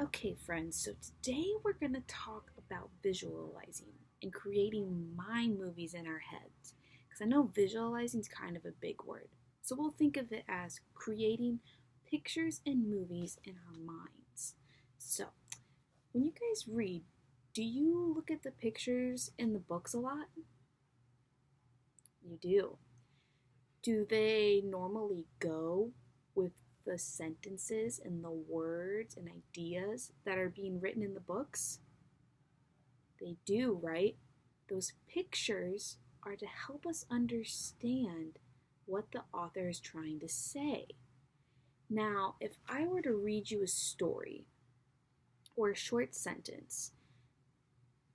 Okay, friends, so today we're going to talk about visualizing and creating mind movies in our heads. Because I know visualizing is kind of a big word. So we'll think of it as creating pictures and movies in our minds. So, when you guys read, do you look at the pictures in the books a lot? You do. Do they normally go with the sentences and the words and ideas that are being written in the books? They do, right? Those pictures are to help us understand what the author is trying to say. Now, if I were to read you a story or a short sentence,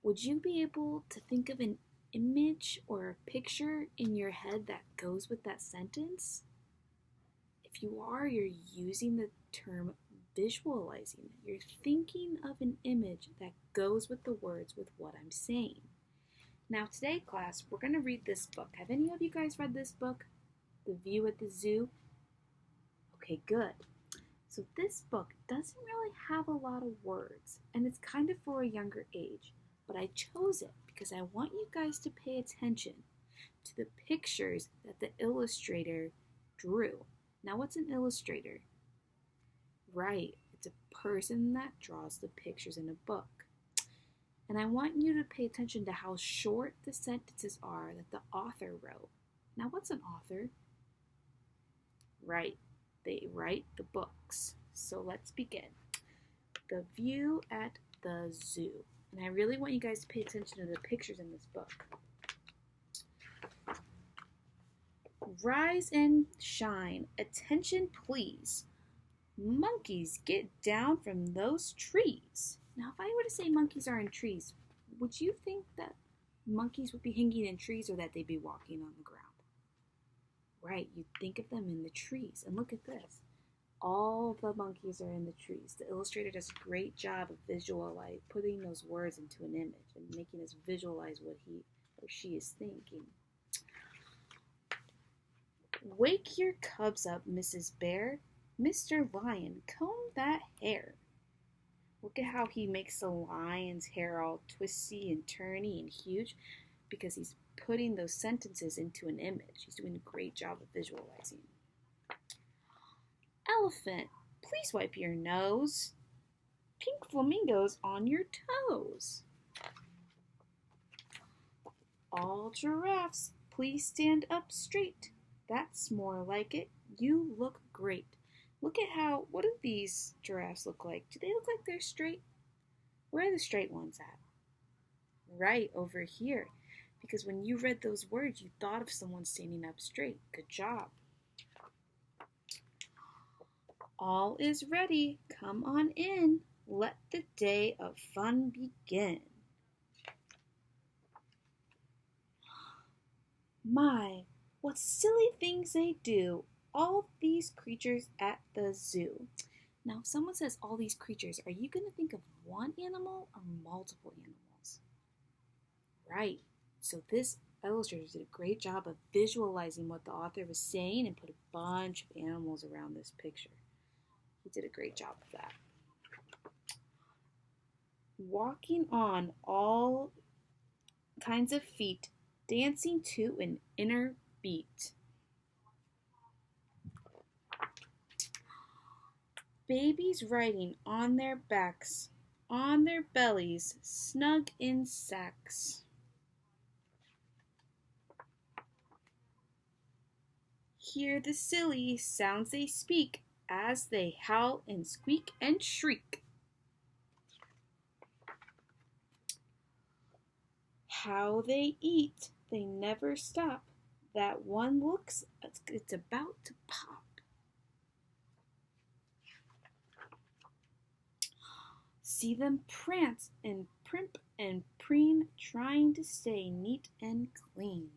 would you be able to think of an image or a picture in your head that goes with that sentence? If you are, you're using the term visualizing. You're thinking of an image that goes with the words with what I'm saying. Now, today, class, we're going to read this book. Have any of you guys read this book, The View at the Zoo? Okay, good. So, this book doesn't really have a lot of words, and it's kind of for a younger age, but I chose it because I want you guys to pay attention to the pictures that the illustrator drew. Now, what's an illustrator? Right, it's a person that draws the pictures in a book. And I want you to pay attention to how short the sentences are that the author wrote. Now, what's an author? Right, they write the books. So let's begin. The View at the Zoo. And I really want you guys to pay attention to the pictures in this book. Rise and shine. Attention, please. Monkeys, get down from those trees. Now, if I were to say monkeys are in trees, would you think that monkeys would be hanging in trees or that they'd be walking on the ground? Right, you'd think of them in the trees. And look at this. All the monkeys are in the trees. The illustrator does a great job of putting those words into an image and making us visualize what he or she is thinking. Wake your cubs up, Mrs. Bear. Mr. Lion, comb that hair. Look at how he makes the lion's hair all twisty and turny and huge because he's putting those sentences into an image. He's doing a great job of visualizing. Elephant, please wipe your nose. Pink flamingos on your toes. All giraffes, please stand up straight. That's more like it. You look great. Look at what do these giraffes look like? Do they look like they're straight? Where are the straight ones at? Right, over here. Because when you read those words, you thought of someone standing up straight. Good job. All is ready. Come on in. Let the day of fun begin. My, what silly things they do. All these creatures at the zoo. Now, if someone says all these creatures, are you going to think of one animal or multiple animals? Right. So this illustrator did a great job of visualizing what the author was saying and put a bunch of animals around this picture. He did a great job of that. Walking on all kinds of feet, dancing to an inner beat. Babies riding on their backs, on their bellies, snug in sacks. Hear the silly sounds they speak as they howl and squeak and shriek. How they eat, they never stop. That one looks, it's about to pop. See them prance and primp and preen, trying to stay neat and clean.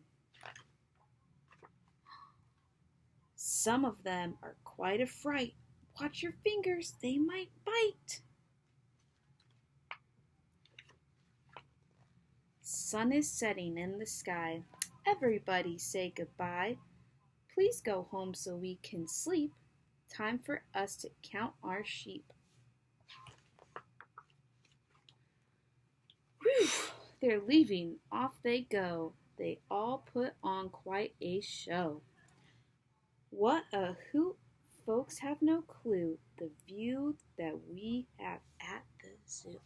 Some of them are quite a fright. Watch your fingers, they might bite. Sun is setting in the sky. Everybody say goodbye. Please go home so we can sleep. Time for us to count our sheep. They're leaving, off they go. They all put on quite a show. What a hoot! Folks have no clue the view that we have at the zoo.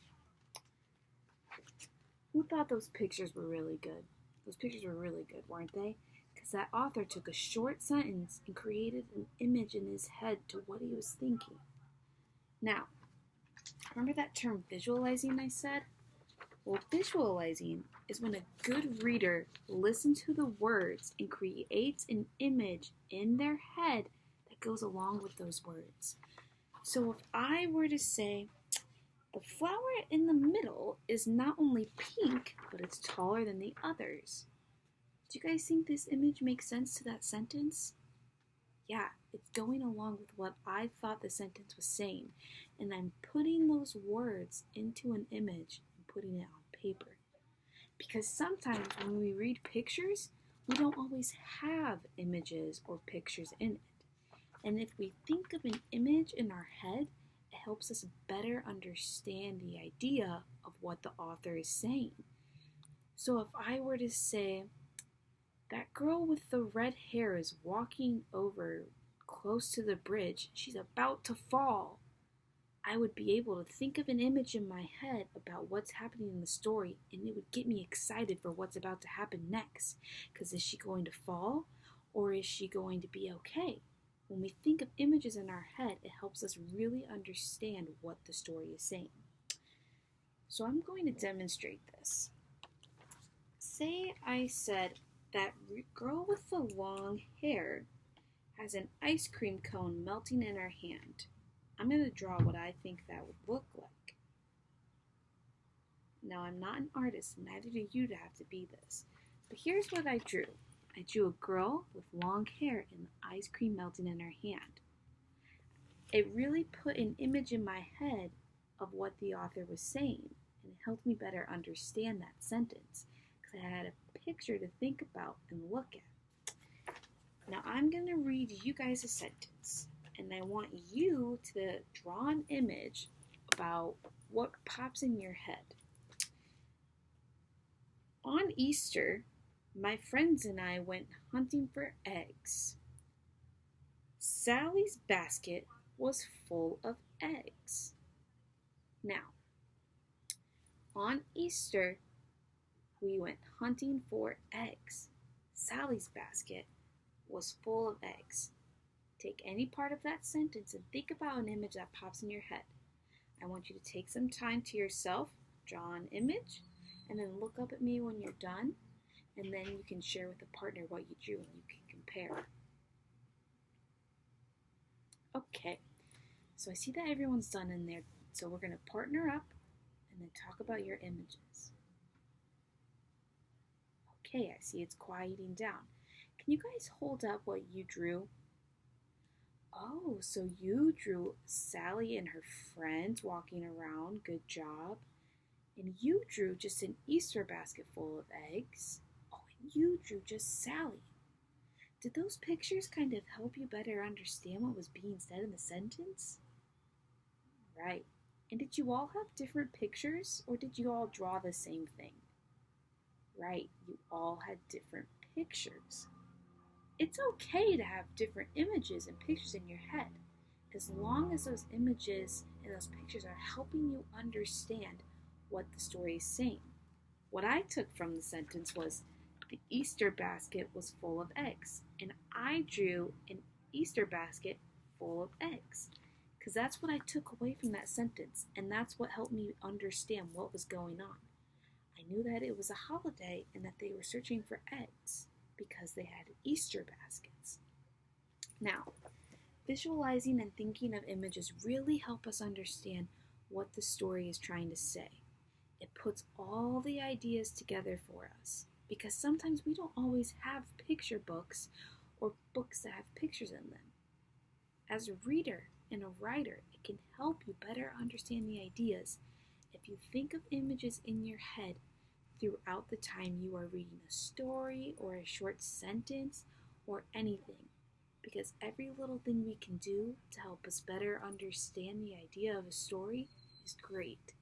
Who thought those pictures were really good? Those pictures were really good, weren't they? Because that author took a short sentence and created an image in his head to what he was thinking. Now, remember that term visualizing I said? Well, visualizing is when a good reader listens to the words and creates an image in their head that goes along with those words. So if I were to say, the flower in the middle is not only pink, but it's taller than the others. Do you guys think this image makes sense to that sentence? Yeah, it's going along with what I thought the sentence was saying, and I'm putting those words into an image and putting it on paper. Because sometimes when we read pictures, we don't always have images or pictures in it. And if we think of an image in our head, it helps us better understand the idea of what the author is saying. So if I were to say, that girl with the red hair is walking over close to the bridge, she's about to fall, I would be able to think of an image in my head about what's happening in the story, and it would get me excited for what's about to happen next. Because is she going to fall, or is she going to be okay? When we think of images in our head, it helps us really understand what the story is saying. So I'm going to demonstrate this. Say I said that girl with the long hair has an ice cream cone melting in her hand. I'm going to draw what I think that would look like. Now, I'm not an artist, and neither do you to have to be this. But here's what I drew. I drew a girl with long hair and the ice cream melting in her hand. It really put an image in my head of what the author was saying, and it helped me better understand that sentence because I had a picture to think about and look at. Now I'm going to read you guys a sentence, and I want you to draw an image about what pops in your head. On Easter, my friends and I went hunting for eggs. Sally's basket was full of eggs. Now, on Easter, we went hunting for eggs. Sally's basket was full of eggs. Take any part of that sentence and think about an image that pops in your head. I want you to take some time to yourself, draw an image, and then look up at me when you're done, and then you can share with a partner what you drew and you can compare. Okay, so I see that everyone's done in there, so we're going to partner up and then talk about your images. Okay, I see it's quieting down. Can you guys hold up what you drew? Oh, so you drew Sally and her friends walking around. Good job. And you drew just an Easter basket full of eggs. Oh, and you drew just Sally. Did those pictures kind of help you better understand what was being said in the sentence? Right. And did you all have different pictures, or did you all draw the same thing? Right, you all had different pictures. It's okay to have different images and pictures in your head, as long as those images and those pictures are helping you understand what the story is saying. What I took from the sentence was, the Easter basket was full of eggs, and I drew an Easter basket full of eggs, because that's what I took away from that sentence, and that's what helped me understand what was going on. I knew that it was a holiday and that they were searching for eggs because they had Easter baskets. Now, visualizing and thinking of images really help us understand what the story is trying to say. It puts all the ideas together for us because sometimes we don't always have picture books or books that have pictures in them. As a reader and a writer, it can help you better understand the ideas if you think of images in your head throughout the time you are reading a story or a short sentence or anything, because every little thing we can do to help us better understand the idea of a story is great.